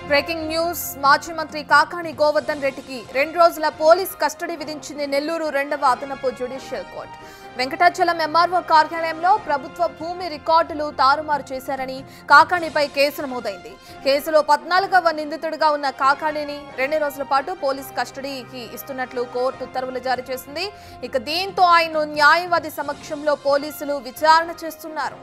Breaking news మాజీ మంత్రి కాకాణి గోవర్ధన్ రెడ్డికి 2 రోజుల పోలీస్ కస్టడీ విధించింది నెల్లూరు 2వ అదనపు జ్యుడిషియల్ కోర్టు. వెంకటాచలం ఎంఆర్ఓ కార్యాలయంలో ప్రభుత్వ భూమి రికార్డులు తారుమారు చేశారని కాకాణిపై కేసు నమోదైంది. కేసులో 14వ నిందితుడిగా ఉన్న కాకాణిని 2 రోజుల పాటు పోలీస్ కస్టడీకి ఇస్తున్నట్లు కోర్టు ఉత్తర్వులు జారీ చేసింది. ఇక దీంతో ఆయన్ను న్యాయవాది సమక్షంలో పోలీసులు విచారణ చేస్తున్నారు.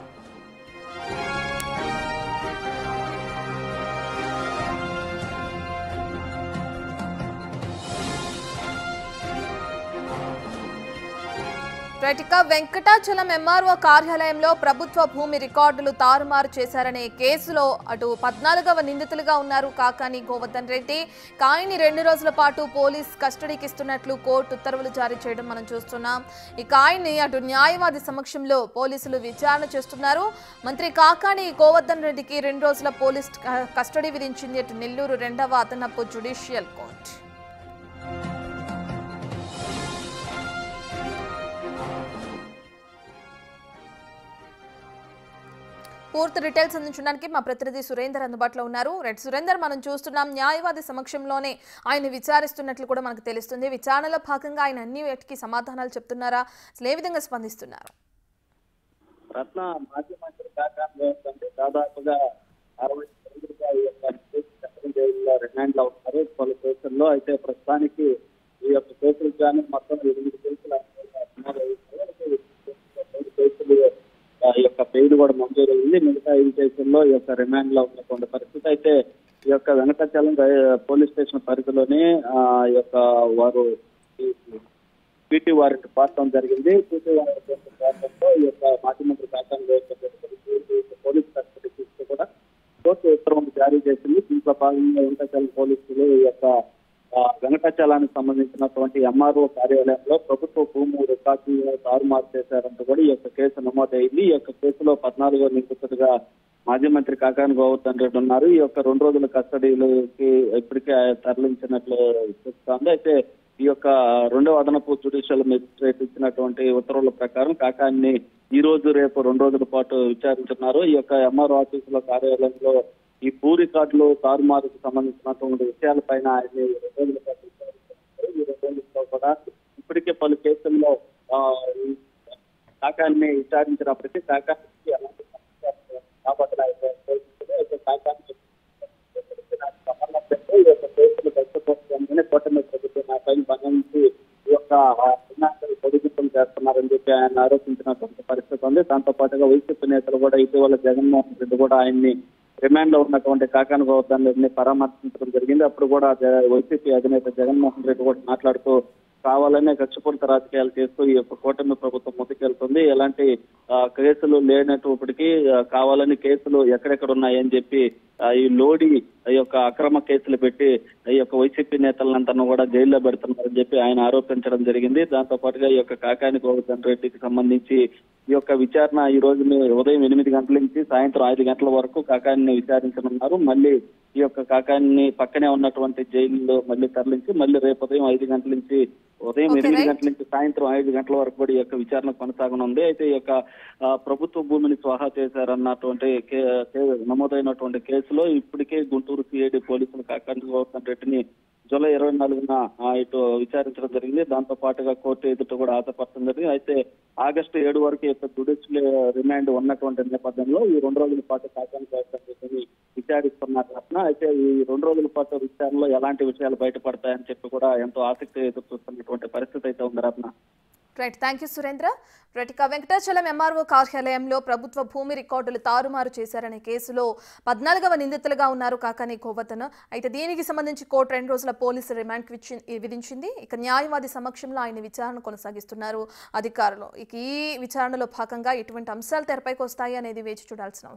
వెంకటాచలం ఎంఆర్ఓ కార్యాలయంలో ప్రభుత్వ భూమి రికార్డులు తారుమారు చేశారనే కేసులో అటు 14వ నిందితులుగా ఉన్నారు కాకాణి గోవర్ధన్ రెడ్డి. కాయని 2 రోజుల పాటు పోలీస్ కస్టడీకి ఇస్తున్నట్లు కోర్టు ఉత్తర్వులు జారీ చేయడం మనం చూస్తున్నాం. ఈ కాయని అటు న్యాయవాది సమక్షంలో పోలీసులు విచారణ చేస్తున్నారు. మంత్రి కాకాణి గోవర్ధన్ రెడ్డికి 2 రోజుల పోలీస్ కస్టడీ విధించింది అటు నెల్లూరు 2వ అదనపు జ్యుడిషియల్ కోర్టు. పూర్తి డీటెయిల్స్ అందించడానికి మా ప్రతినిధి సురేందర్ అందుబాటులో ఉన్నారు. సురేందర్, మనం చూస్తున్నాం న్యాయవాది సమక్షంలోనే ఆయన విచారిస్తున్నట్లు కూడా మనకు తెలుస్తుంది. విచారణలో భాగంగా ఆయన అన్ని వాటికి సమాధానాలు చెప్తున్నారా? అసలు ఏ విధంగా స్పందిస్తున్నారు? రత్న మాజీ మంత్రి కాకాణి దాదాపుగా 60 రిమాండ్ లో ఉన్నారు పలు కేసుల్లో. అయితే ప్రస్తుతానికి ఈ యొక్క కేసులు కానీ మొత్తం 8 కేసులు కేసులు ఈ యొక్క బెయిల్ కూడా మంజూరైంది. మిగతా 5 కేసుల్లో ఈ యొక్క రిమాండ్ లో ఉన్నటువంటి పరిస్థితి. అయితే ఈ యొక్క వెంకటాచలం పోలీస్ స్టేషన్ పరిధిలోనే ఈ యొక్క వారు పీటీ వారెంట్ పాడటం జరిగింది. పీటీ వారెంట్ పాడటంతో ఈ యొక్క మాజీ మంత్రి కాకాణి పోలీస్ కస్టడీ తీసుకు కూడా కోర్టు ఉత్తర్వులు జారీ చేసింది. దీంట్లో భాగంగా వెంకటాచలం పోలీసులు ఈ యొక్క వెంకటాచలానికి సంబంధించినటువంటి ఎంఆర్ఓ కార్యాలయంలో ప్రభుత్వ భూమి రికార్డులను తారుమారు చేశారంటూ కూడా ఈ యొక్క కేసు నమోదైంది. ఈ యొక్క కేసులో 14వ నిందితుడిగా మాజీ మంత్రి కాకాణి గోవర్ధన్ రెడ్డి ఉన్నారు. ఈ యొక్క 2 రోజుల కస్టడీలోకి ఇప్పటికే తరలించినట్లు చెప్తోంది. అయితే ఈ యొక్క 2వ అదనపు జ్యుడిషియల్ మెజిస్ట్రేట్ ఇచ్చినటువంటి ఉత్తర్వుల ప్రకారం కాకాణిని ఈ రోజు రేపు 2 రోజుల పాటు విచారించున్నారు. ఈ యొక్క ఎంఆర్ఓ ఆఫీసులో కార్యాలయంలో ఈ భూ రికార్డులు తారుమారుకు సంబంధించినటువంటి విషయాలపైన ఆయన 2 రోజుల పాటు విచారించారు. ఈ 2 రోజుల్లో కూడా ఇప్పటికే పలు కేసుల్లో కాకాణిని విచారించినప్పటికీ కాకాణికి ఎలాంటి కూటమి ప్రభుత్వం నా పైన బంధించి ఈ యొక్క పొడిగింపులు చేస్తున్నారని చెప్పి ఆయన ఆరోపించినటువంటి పరిస్థితి ఉంది. దాంతో పాటుగా వైసీపీ నేతలు కూడా ఇటీవల జగన్మోహన్ రెడ్డి కూడా ఆయన్ని రిమాండ్ లో ఉన్నటువంటి కాకాణి గోవర్ధన్ రెడ్డిని పరామర్శించడం జరిగింది. అప్పుడు కూడా వైసీపీ అధినేత జగన్మోహన్ రెడ్డి కూడా మాట్లాడుతూ కావాలనే కక్షపూరిత రాజకీయాలు చేస్తూ ఈ యొక్క కూటమి ప్రభుత్వం ముందుకెళ్తుంది. ఎలాంటి కేసులు లేనప్పటికీ కావాలని కేసులు ఎక్కడెక్కడ ఉన్నాయని చెప్పి ఈ లోడి ఈ యొక్క అక్రమ కేసులు పెట్టి ఈ యొక్క వైసీపీ నేతలంతా కూడా జైల్లో పెడుతున్నారని చెప్పి ఆయన ఆరోపించడం జరిగింది. దాంతో పాటుగా ఈ యొక్క కాకాణి గోవర్ధన్ రెడ్డికి సంబంధించి ఈ యొక్క విచారణ ఈ రోజు ఉదయం 8 గంటల నుంచి సాయంత్రం 5 గంటల వరకు కాకాణిని విచారించనున్నారు. మళ్ళీ ఈ యొక్క కాకాణిని పక్కనే ఉన్నటువంటి జైల్లో మళ్ళీ తరలించి మళ్ళీ రేపు ఉదయం 5 గంటల నుంచి ఉదయం 8 గంటల నుంచి సాయంత్రం 5 గంటల వరకు కూడా ఈ యొక్క విచారణ కొనసాగనుంది. అయితే ఈ యొక్క ప్రభుత్వ భూమిని స్వాహా చేశారన్నటువంటి నమోదైనటువంటి కేసులో ఇప్పటికే గుంటూరు సిఐడి పోలీసులు కాకాణి గోవర్ధన్ రెడ్డిని జూలై 24న ఇటు విచారించడం జరిగింది. దాంతో పాటుగా కోర్టు ఎదుట కూడా హాజరుపరచడం జరిగింది. అయితే ఆగస్టు 7 వరకు యొక్క జ్యుడిషియల్ రిమాండ్ ఉన్నటువంటి నేపథ్యంలో ఈ 2 రోజుల పాటు కాకాణి గోవర్ధన్ రెడ్డిని విచారిస్తున్నారు రత్న. అయితే ఈ 2 రోజుల పాటు విచారణలో ఎలాంటి విషయాలు బయటపడతాయని చెప్పి కూడా ఎంతో ఆసక్తి ఎదురు చూస్తున్నటువంటి పరిస్థితి అయితే ఉంది Ratna. Right, thank you Surendra. Venkatachalam MRO కార్యాలయంలో ప్రభుత్వ భూమి రికార్డులు తారుమారు చేశారనే కేసులో 14వ నిందితులుగా ఉన్నారు కాకాణి గోవర్ధన్. అయితే దీనికి సంబంధించి కోర్టు 2 రోజుల పోలీసు రిమాండ్ విధించింది. ఇక న్యాయవాది సమక్షంలో ఆయన విచారణ కొనసాగిస్తున్నారు అధికారులు. ఇక ఈ విచారణలో భాగంగా ఎటువంటి అంశాలు తెరపైకి వస్తాయి అనేది వేచి చూడాల్సిన